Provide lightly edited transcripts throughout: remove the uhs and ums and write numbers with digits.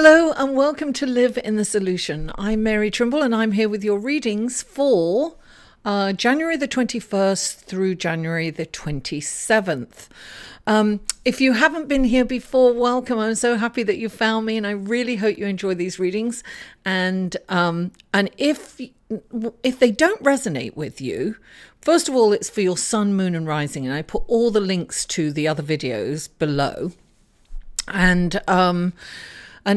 Hello and welcome to Live in the Solution. I'm Mary Trimble and I'm here with your readings for January the 21st through January the 27th. If you haven't been here before, welcome. I'm so happy that you found me and I really hope you enjoy these readings. And if they don't resonate with you, first of all, it's for your sun, moon and rising. And I put all the links to the other videos below. And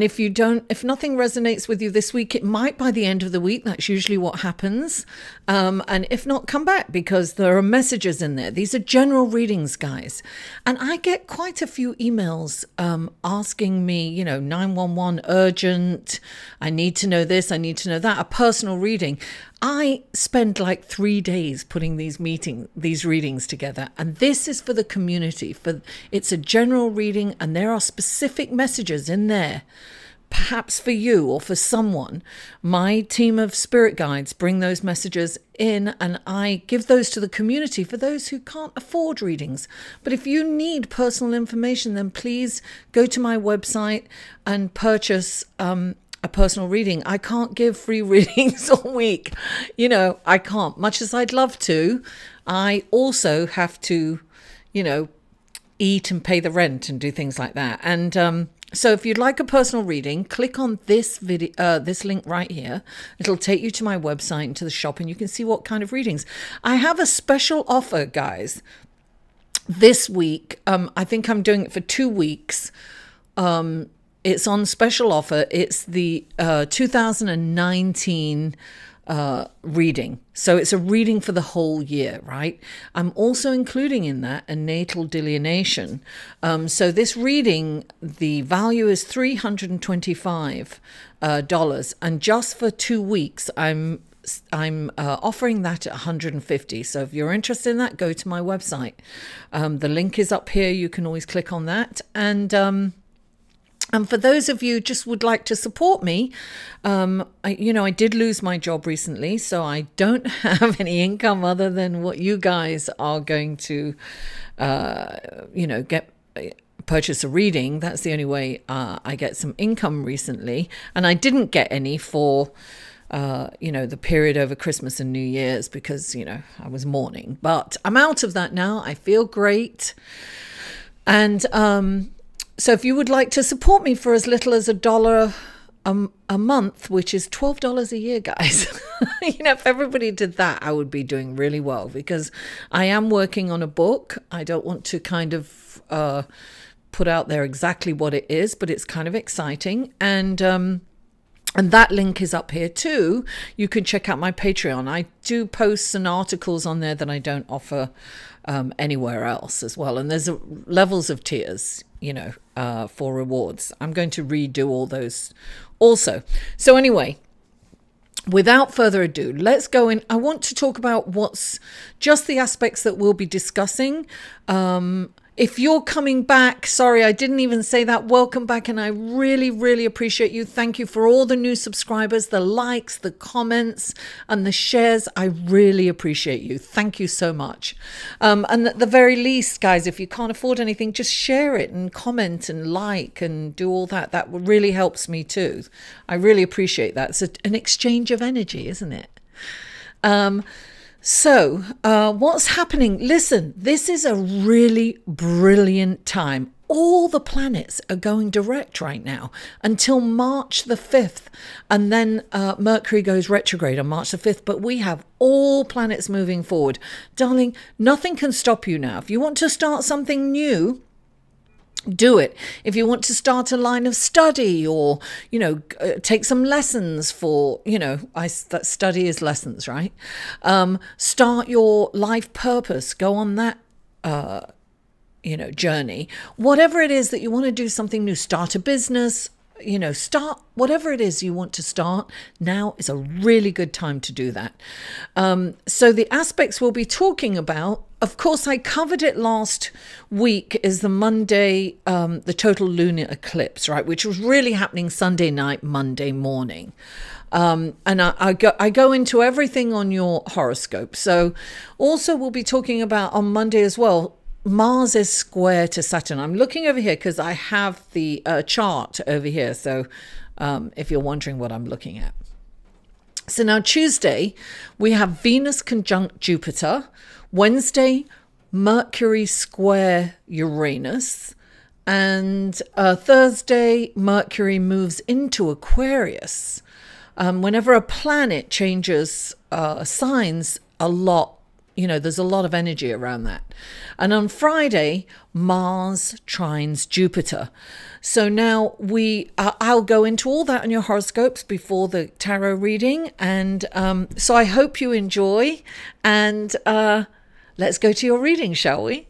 if nothing resonates with you this week, it might by the end of the week. That's usually what happens. And if not, come back because there are messages in there. These are general readings, guys. And I get quite a few emails asking me, 911 urgent. I need to know this. I need to know that. A personal reading. I spend like 3 days putting these readings together, and this is for the community. It's a general reading, and there are specific messages in there, perhaps for you or for someone. My team of spirit guides bring those messages in, and I give those to the community for those who can't afford readings. But if you need personal information, then please go to my website and purchase a personal reading. I can't give free readings all week. I can't, much as I'd love to. I also have to, eat and pay the rent and do things like that. And so if you'd like a personal reading, click on this video, this link right here. It'll take you to my website and to the shop and you can see what kind of readings. I have a special offer, guys, this week. I think I'm doing it for 2 weeks. It's on special offer. It's the 2019 reading. So it's a reading for the whole year, right? I'm also including in that a natal delineation. So this reading, the value is $325. And just for 2 weeks, I'm offering that at $150. So if you're interested in that, go to my website. The link is up here. You can always click on that. And for those of you who just would like to support me, I did lose my job recently, so I don't have any income other than what you guys are going to, purchase a reading. That's the only way I get some income recently. And I didn't get any for, the period over Christmas and New Year's because, I was mourning. But I'm out of that now. I feel great. And so if you would like to support me for as little as $1 a month, which is $12 a year, guys, if everybody did that, I would be doing really well because I am working on a book. I don't want to kind of put out there exactly what it is, but it's kind of exciting. And that link is up here too. You can check out my Patreon. I do posts and articles on there that I don't offer anywhere else as well. And there's levels of tiers, for rewards. I'm going to redo all those also. So anyway, without further ado, let's go in. I want to talk about what's just the aspects that we'll be discussing. If you're coming back, sorry, I didn't even say that. Welcome back. And I really, really appreciate you. Thank you for all the new subscribers, the likes, the comments and the shares. I really appreciate you. Thank you so much. And at the very least, guys, if you can't afford anything, just share it and comment and like and do all that. That really helps me too. I really appreciate that. It's an exchange of energy, isn't it? So what's happening? Listen, this is a really brilliant time. All the planets are going direct right now until March the 5th. And then Mercury goes retrograde on March the 5th. But we have all planets moving forward. Darling, nothing can stop you now. If you want to start something new, do it. If you want to start a line of study or, take some lessons for, that study is lessons, right? Start your life purpose, go on that, journey. Whatever it is that you want to do something new, start a business, start whatever it is you want to start. Now is a really good time to do that. So the aspects we'll be talking about, of course, I covered it last week, is the Monday, the total lunar eclipse, right? Which was really happening Sunday night, Monday morning. And I go into everything on your horoscope. So also we'll be talking about on Monday as well, Mars is square to Saturn. I'm looking over here because I have the chart over here. So if you're wondering what I'm looking at. So now Tuesday, we have Venus conjunct Jupiter. Wednesday, Mercury square Uranus. And Thursday, Mercury moves into Aquarius. Whenever a planet changes signs, there's a lot of energy around that. And on Friday, Mars trines Jupiter. So now I'll go into all that on your horoscopes before the tarot reading. And so I hope you enjoy. And let's go to your reading, shall we?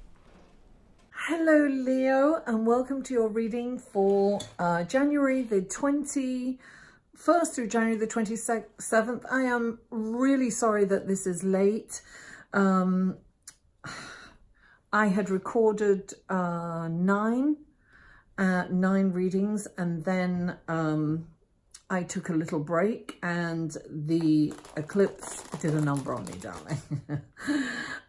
Hello, Leo, and welcome to your reading for January the 21st through January the 27th. I am really sorry that this is late. I had recorded 9 readings, and then I took a little break, and the eclipse did a number on me, darling.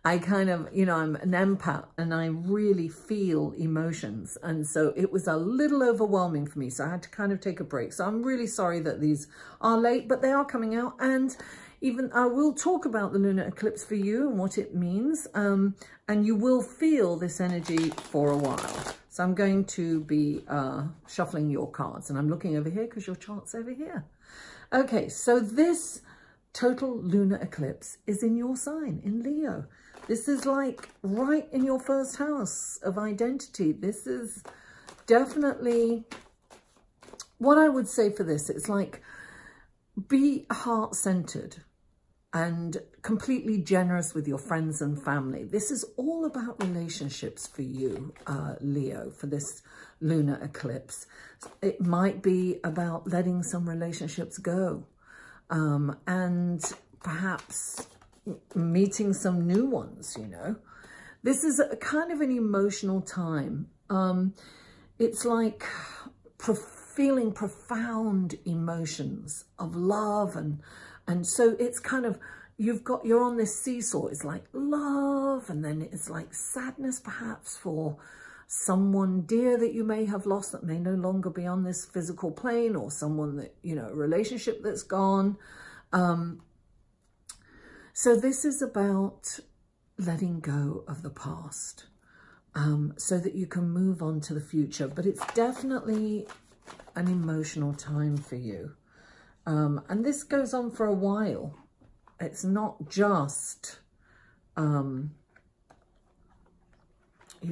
I kind of, I'm an empath, and I really feel emotions. And so it was a little overwhelming for me. So I had to kind of take a break. So I'm really sorry that these are late, but they are coming out. And even I will talk about the lunar eclipse for you and what it means. And you will feel this energy for a while. So I'm going to be shuffling your cards, and I'm looking over here because your chart's over here. Okay, so this total lunar eclipse is in your sign, in Leo. This is like right in your first house of identity. This is definitely what I would say for this. It's like, be heart-centered and completely generous with your friends and family. This is all about relationships for you, Leo, for this lunar eclipse. It might be about letting some relationships go, and perhaps meeting some new ones, This is a kind of an emotional time. It's like feeling profound emotions of love, and so it's kind of, you're on this seesaw. It's like love, and then it's like sadness perhaps for someone dear that you may have lost that may no longer be on this physical plane, or someone that, a relationship that's gone. So this is about letting go of the past, so that you can move on to the future. But it's definitely an emotional time for you. And this goes on for a while. It's not just, you've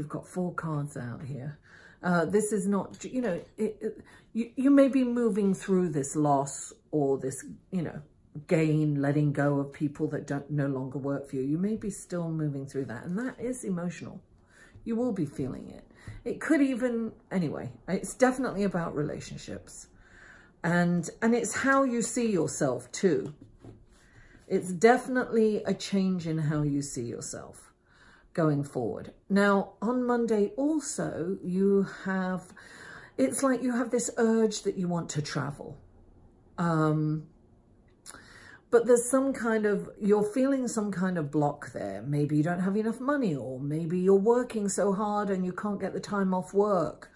got 4 cards out here. This is not, you may be moving through this loss or this, gain, letting go of people that no longer work for you. You may be still moving through that, and that is emotional. You will be feeling it. It could even, anyway, it's definitely about relationships. And it's how you see yourself too. It's definitely a change in how you see yourself going forward. Now, on Monday also, it's like you have this urge that you want to travel. But there's you're feeling some kind of block there. Maybe you don't have enough money, or maybe you're working so hard and you can't get the time off work.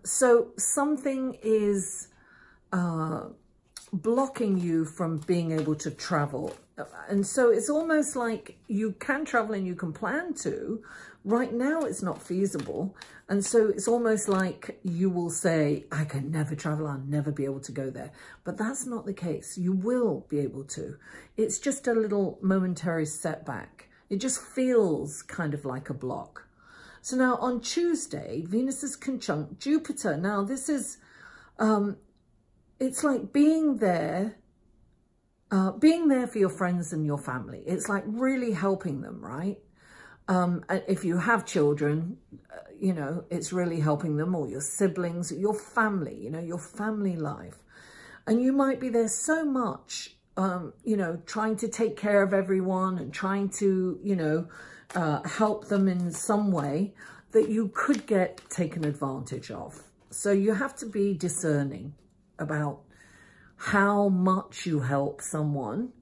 So something is blocking you from being able to travel. And so it's almost like you can travel and you can plan to. Right now it's not feasible. And so it's almost like you will say, I can never travel, I'll never be able to go there. But that's not the case. You will be able to. It's just a little momentary setback. It just feels kind of like a block. So now on Tuesday, Venus is conjunct Jupiter. Now this is, it's like being there for your friends and your family. It's like really helping them, right? If you have children, it's really helping them, or your siblings, your family, your family life. And you might be there so much, trying to take care of everyone and trying to, help them in some way that you could get taken advantage of. So you have to be discerning about how much you help someone.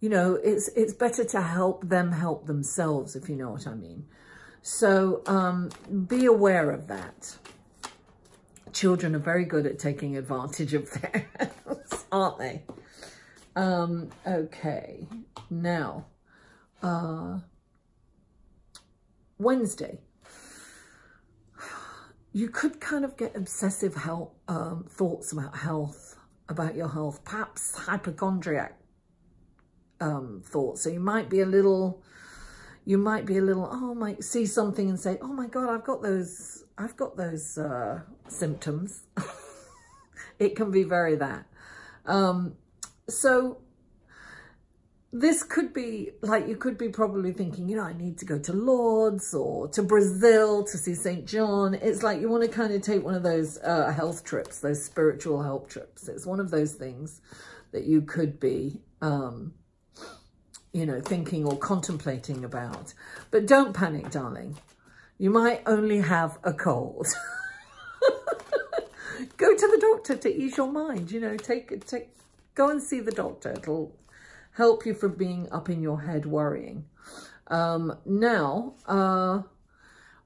It's better to help them help themselves, if you know what I mean. So be aware of that. Children are very good at taking advantage of theirs, aren't they? Okay, now, Wednesday. You could kind of get obsessive thoughts about your health, perhaps hypochondriac thoughts. So you might be a little, might see something and say, oh my God, I've got those symptoms. It can be very that. So this could be like, you could be probably thinking, you know, I need to go to Lourdes or to Brazil to see St. John. It's like you want to kind of take one of those health trips, those spiritual health trips. It's one of those things that you could be, you know, thinking or contemplating about. But don't panic, darling. You might only have a cold. Go to the doctor to ease your mind, you know, go and see the doctor. It'll help you from being up in your head worrying. Now,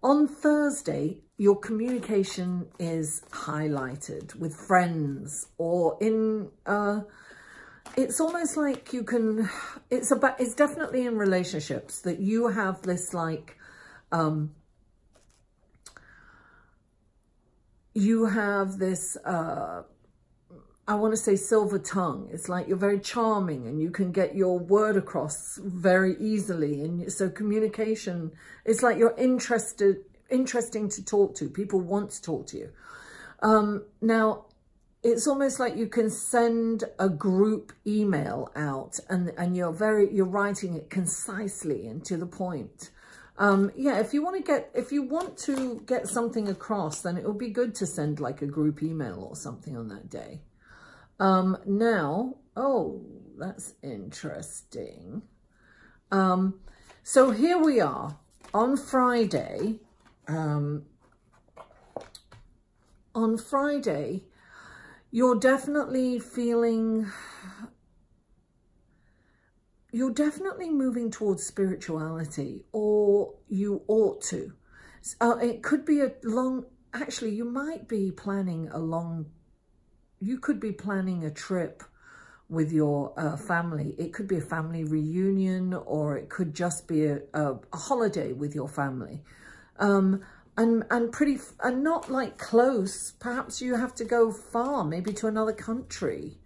on Thursday, your communication is highlighted with friends or in, it's almost like you can, it's definitely in relationships that you have this like, you have this, I want to say silver tongue. It's like you're very charming and you can get your word across very easily. And so communication, it's like you're interesting to talk to. People want to talk to you. Now, it's almost like you can send a group email out and you're writing it concisely and to the point. Yeah, if you want to get something across, then it would be good to send like a group email or something on that day. Now, oh, that's interesting. So here we are on Friday. On Friday, you're definitely moving towards spirituality, or you ought to. It could be actually, you might be planning you could be planning a trip with your family. It could be a family reunion, or it could just be a holiday with your family. And not like close. Perhaps you have to go far, maybe to another country,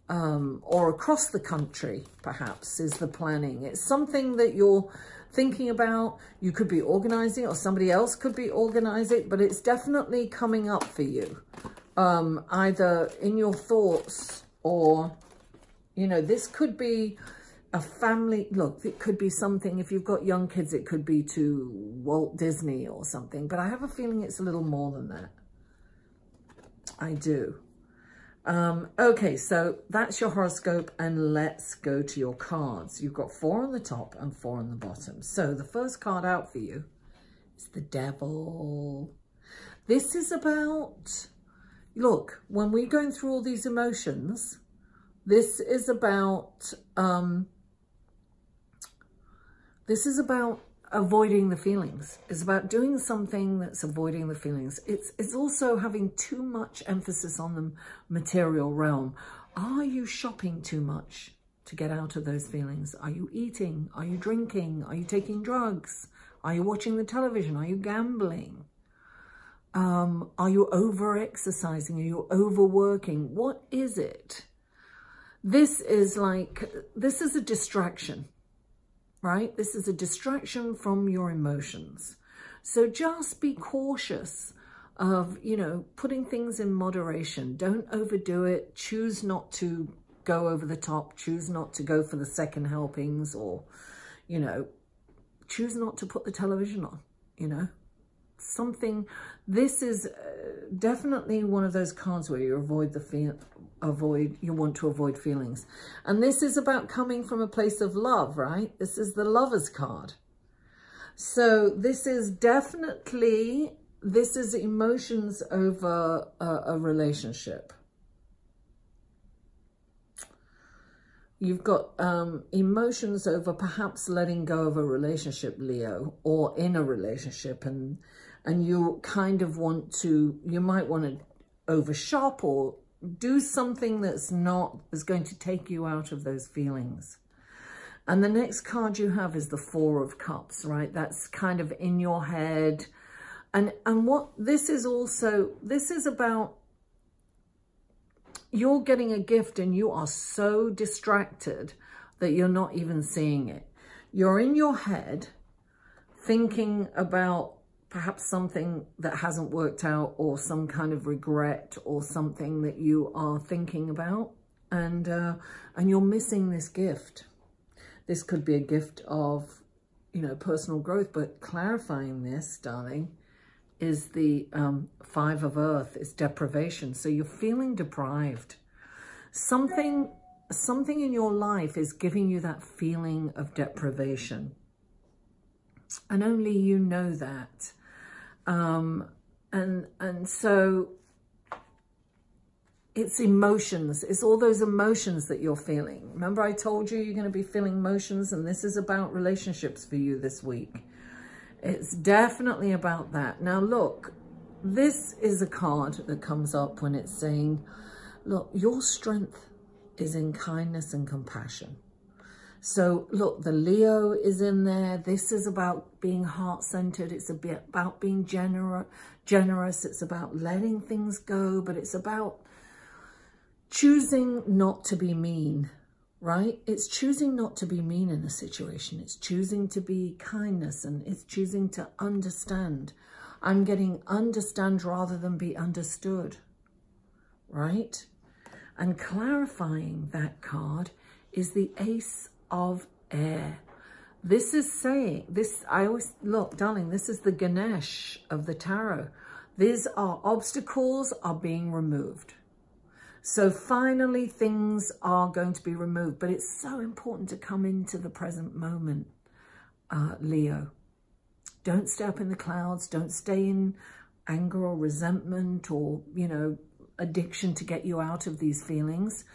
or across the country, perhaps, is the planning. It's something that you're thinking about. You could be organizing, or somebody else could be organizing, but it's definitely coming up for you. Either in your thoughts or, you know, this could be a family, look, it could be something, if you've got young kids, it could be to Walt Disney or something, but I have a feeling it's a little more than that. I do. Okay, so that's your horoscope, and let's go to your cards. You've got 4 on the top and 4 on the bottom. So the first card out for you is the Devil. This is about, look, when we're going through all these emotions, this is about avoiding the feelings. It's about doing something that's avoiding the feelings. It's also having too much emphasis on the material realm. Are you shopping too much to get out of those feelings? Are you eating? Are you drinking? Are you taking drugs? Are you watching the television? Are you gambling? Are you over-exercising? Are you overworking? What is it? This is a distraction, right? This is a distraction from your emotions. So just be cautious of, you know, putting things in moderation. Don't overdo it. Choose not to go over the top. Choose not to go for the second helpings, or, you know, choose not to put the television on, you know. Something, this is definitely one of those cards where you you want to avoid feelings. And this is about coming from a place of love, right? This is the Lover's card. So this is definitely, this is emotions over a relationship. You've got emotions over perhaps letting go of a relationship, Leo, or in a relationship, and you kind of want to, you might want to overshop or do something that's going to take you out of those feelings. And the next card you have is the Four of Cups, right? That's kind of in your head. And what this is also, this is about, you're getting a gift and you are so distracted that you're not even seeing it. You're in your head thinking about perhaps something that hasn't worked out, or some kind of regret, or something that you are thinking about, and you're missing this gift. This could be a gift of, you know, personal growth, but clarifying this, darling, is the Five of Earth, is deprivation. So you're feeling deprived. Something in your life is giving you that feeling of deprivation. And only you know that. And so it's emotions. It's all those emotions that you're feeling. Remember I told you you're going to be feeling emotions, and this is about relationships for you this week. It's definitely about that. Now look, this is a card that comes up when it's saying, look, your strength is in kindness and compassion. So look, the Leo is in there. This is about being heart-centered. It's a bit about being generous. It's about letting things go, but it's about choosing not to be mean, right? It's choosing not to be mean in a situation. It's choosing to be kindness, and it's choosing to understand. I'm getting understand rather than be understood, right? And clarifying that card is the Ace of Air. This is saying, this, I always, look, darling, this is the Ganesh of the tarot. These are obstacles are being removed. So finally things are going to be removed, but it's so important to come into the present moment, Leo. Don't stay up in the clouds. Don't stay in anger or resentment or, you know, addiction to get you out of these feelings.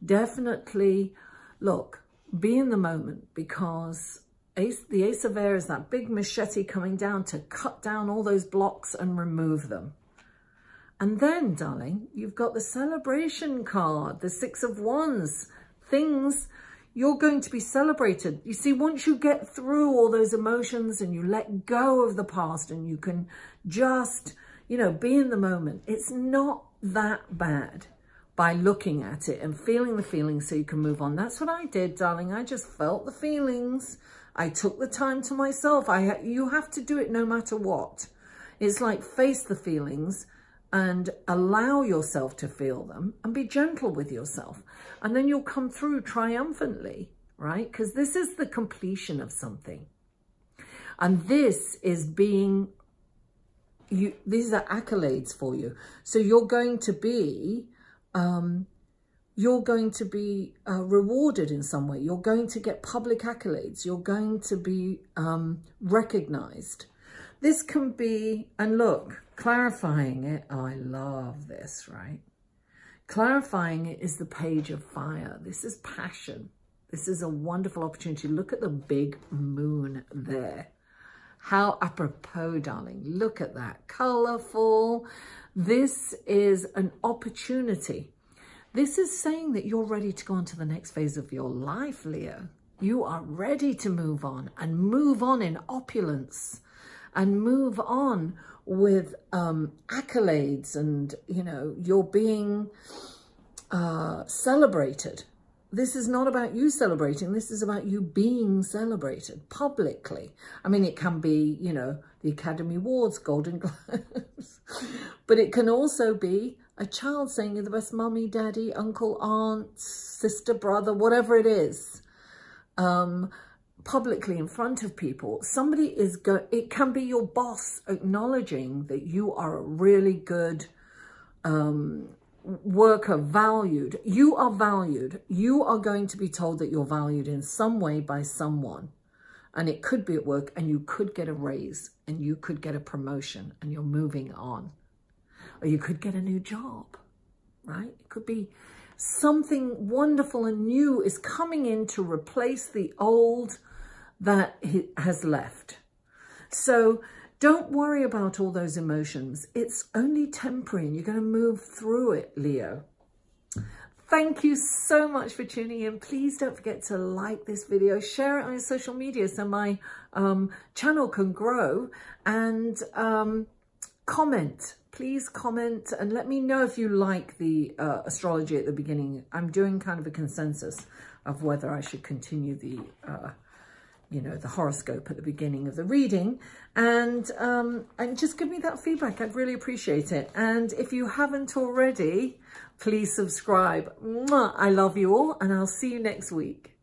Definitely, look, be in the moment, because the Ace of Air is that big machete coming down to cut down all those blocks and remove them. And then, darling, you've got the celebration card, the Six of Wands. Things, you're going to be celebrated. You see, once you get through all those emotions and you let go of the past and you can just, you know, be in the moment, it's not that bad. By looking at it and feeling the feelings so you can move on. That's what I did, darling. I just felt the feelings. I took the time to myself. You have to do it no matter what. It's like face the feelings and allow yourself to feel them and be gentle with yourself. And then you'll come through triumphantly, right? Because this is the completion of something. And this is being, these are accolades for you. So you're going to be rewarded in some way. You're going to get public accolades. You're going to be recognized. This can be, and look, clarifying it. Oh, I love this, right? Clarifying it is the Page of Fire. This is passion. This is a wonderful opportunity. Look at the big moon there. How apropos, darling. Look at that. Colorful. This is an opportunity. This is saying that you're ready to go on to the next phase of your life, Leo. You are ready to move on in opulence and move on with accolades, and, you know, you're being celebrated. This is not about you celebrating. This is about you being celebrated publicly. I mean, it can be, you know, the Academy Awards, Golden Globes, but it can also be a child saying you're the best mummy, daddy, uncle, aunt, sister, brother, whatever it is, publicly in front of people. Somebody is it can be your boss acknowledging that you are a really good worker, valued. You are valued. You are going to be told that you're valued in some way by someone. And it could be at work, and you could get a raise, and you could get a promotion, and you're moving on. Or you could get a new job, right? Could be something wonderful and new is coming in to replace the old that has left. So don't worry about all those emotions. It's only temporary and you're going to move through it, Leo. Thank you so much for tuning in. Please don't forget to like this video, share it on your social media so my channel can grow, and comment. Please comment and let me know if you like the astrology at the beginning. I'm doing kind of a consensus of whether I should continue the the horoscope at the beginning of the reading, and just give me that feedback. I'd really appreciate it. And if you haven't already, please subscribe. Mwah! I love you all, and I'll see you next week.